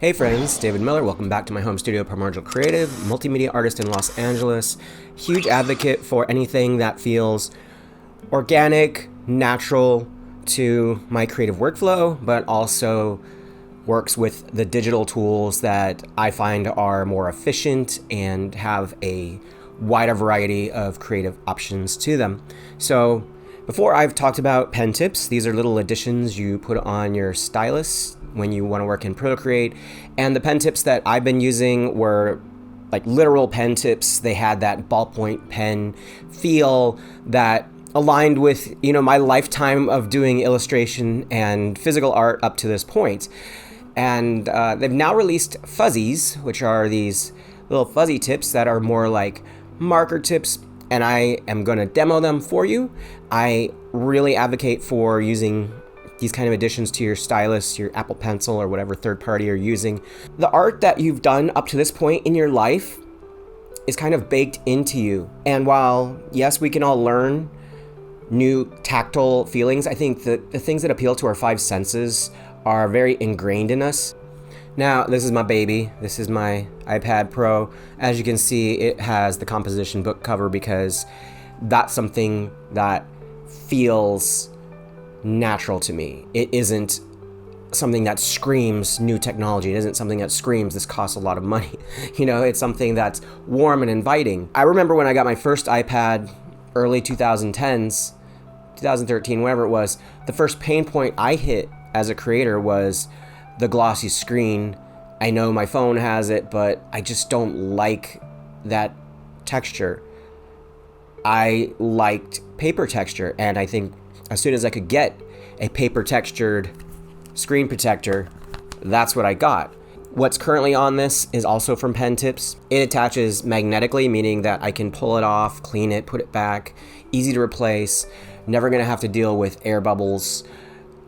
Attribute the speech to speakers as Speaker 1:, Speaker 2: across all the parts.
Speaker 1: Hey friends, David Miller. Welcome back to my home studio, Primordial Creative, multimedia artist in Los Angeles. Huge advocate for anything that feels organic, natural to my creative workflow, but also works with the digital tools that I find are more efficient and have a wider variety of creative options to them. So before, I've talked about Pen.Tips. These are little additions you put on your stylus when you want to work in Procreate. And the Pen.Tips that I've been using were like literal pen tips. They had that ballpoint pen feel that aligned with, my lifetime of doing illustration and physical art up to this point. And they've now released fuzzies, which are these little fuzzy tips that are more like marker tips, and I am going to demo them for you. I really advocate for using these kind of additions to your stylus, your Apple Pencil, or whatever third party you're using. The art that you've done up to this point in your life is kind of baked into you. And while, yes, we can all learn new tactile feelings, I think that the things that appeal to our five senses are very ingrained in us. Now, this is my baby. This is my iPad Pro. As you can see, it has the composition book cover because that's something that feels natural to me. It isn't something that screams new technology. It isn't something that screams this costs a lot of money. It's something that's warm and inviting. I remember when I got my first iPad, early 2010s, 2013, whatever it was, the first pain point I hit as a creator was the glossy screen. I know my phone has it, but I just don't like that texture. I liked paper texture, and I think as soon as I could get a paper textured screen protector, that's what I got. What's currently on this is also from Pen.Tips. It attaches magnetically, meaning that I can pull it off, clean it, put it back, easy to replace, never gonna have to deal with air bubbles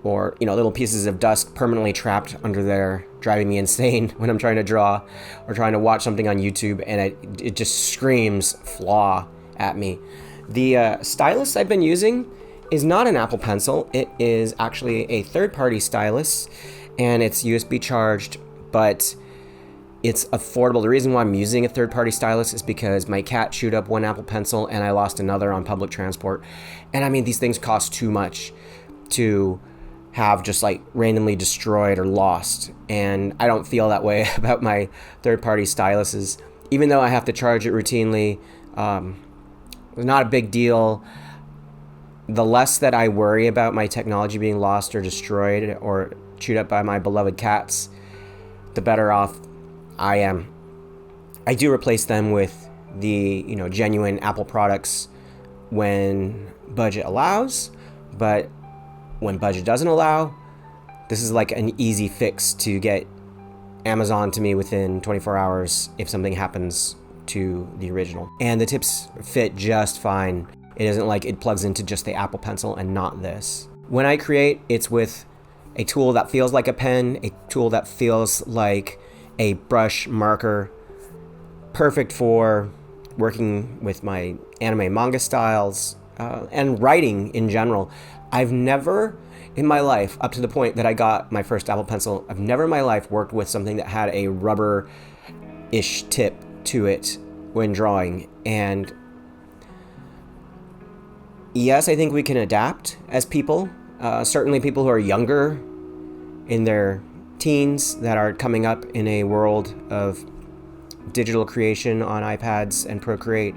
Speaker 1: or little pieces of dust permanently trapped under there, driving me insane when I'm trying to draw or trying to watch something on YouTube, and it just screams flaw at me. The stylus I've been using is not an Apple Pencil. It is actually a third-party stylus, and it's USB charged, but it's affordable. The reason why I'm using a third-party stylus is because my cat chewed up one Apple Pencil and I lost another on public transport. And these things cost too much to have just like randomly destroyed or lost. And I don't feel that way about my third-party styluses. Even though I have to charge it routinely, it's not a big deal. The less that I worry about my technology being lost or destroyed or chewed up by my beloved cats, the better off I am. I do replace them with the genuine Apple products when budget allows, but when budget doesn't allow, this is like an easy fix to get Amazon to me within 24 hours if something happens to the original. And the tips fit just fine. It isn't like it plugs into just the Apple Pencil and not this. When I create, it's with a tool that feels like a pen, a tool that feels like a brush marker, perfect for working with my anime manga styles and writing in general. I've never in my life, up to the point that I got my first Apple Pencil, I've never in my life worked with something that had a rubber-ish tip to it when drawing. And yes, I think we can adapt as people. Certainly people who are younger, in their teens, that are coming up in a world of digital creation on iPads and Procreate,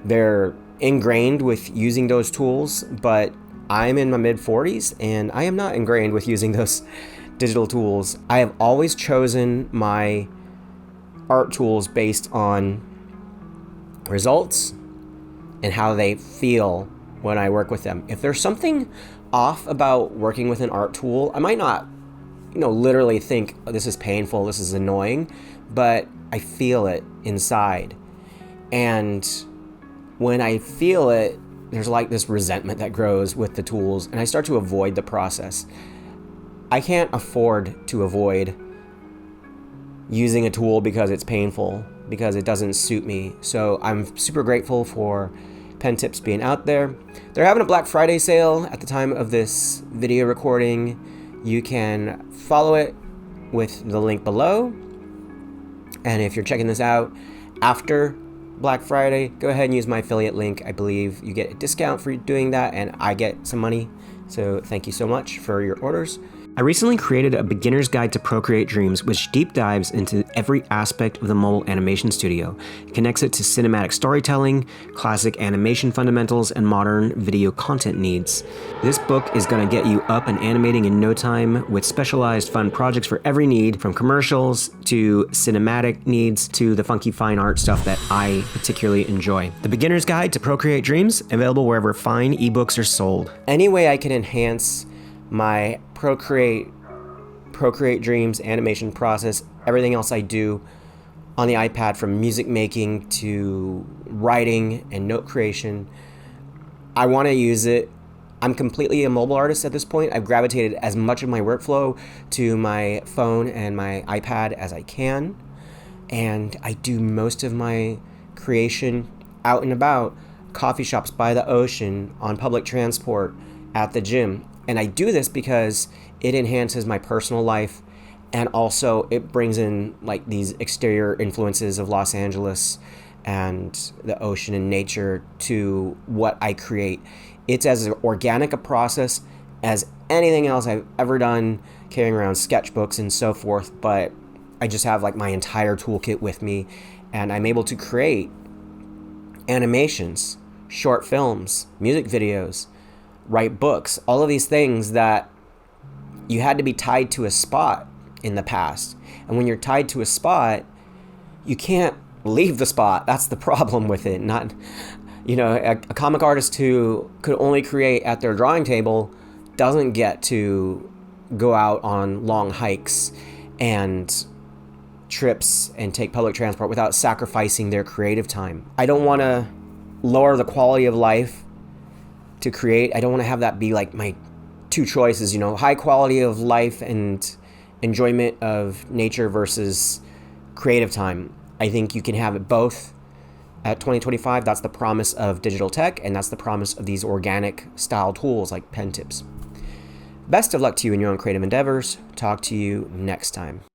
Speaker 1: they're ingrained with using those tools, but I'm in my mid-40s and I am not ingrained with using those digital tools. I have always chosen my art tools based on results and how they feel when I work with them. If there's something off about working with an art tool, I might not, literally think, oh, this is painful, this is annoying, but I feel it inside. And when I feel it, there's like this resentment that grows with the tools, and I start to avoid the process. I can't afford to avoid using a tool because it's painful, because it doesn't suit me. So I'm super grateful for Pen.Tips being out there. They're having a Black Friday sale at the time of this video recording. You can follow it with the link below. And if you're checking this out after Black Friday, go ahead and use my affiliate link. I believe you get a discount for doing that, and I get some money. So thank you so much for your orders. I recently created a beginner's guide to Procreate Dreams, which deep dives into every aspect of the mobile animation studio. It connects it to cinematic storytelling, classic animation fundamentals, and modern video content needs. This book is going to get you up and animating in no time with specialized fun projects for every need, from commercials to cinematic needs to the funky fine art stuff that I particularly enjoy. The Beginner's Guide to Procreate Dreams, available wherever fine ebooks are sold. Any way I can enhance my Procreate Dreams animation process, everything else I do on the iPad, from music making to writing and note creation, I want to use it. I'm completely a mobile artist at this point. I've gravitated as much of my workflow to my phone and my iPad as I can, and I do most of my creation out and about, coffee shops, by the ocean, on public transport, at the gym. And I do this because it enhances my personal life, and also it brings in like these exterior influences of Los Angeles and the ocean and nature to what I create. It's as organic a process as anything else I've ever done, carrying around sketchbooks and so forth, but I just have like my entire toolkit with me, and I'm able to create animations, short films, music videos, write books, all of these things that you had to be tied to a spot in the past. And when you're tied to a spot, you can't leave the spot. That's the problem with it. Not, a comic artist who could only create at their drawing table doesn't get to go out on long hikes and trips and take public transport without sacrificing their creative time. I don't want to lower the quality of life to create. I don't want to have that be like my two choices, high quality of life and enjoyment of nature versus creative time. I think you can have it both at 2025. That's the promise of digital tech, and that's the promise of these organic style tools like Pen.Tips. Best of luck to you in your own creative endeavors. Talk to you next time.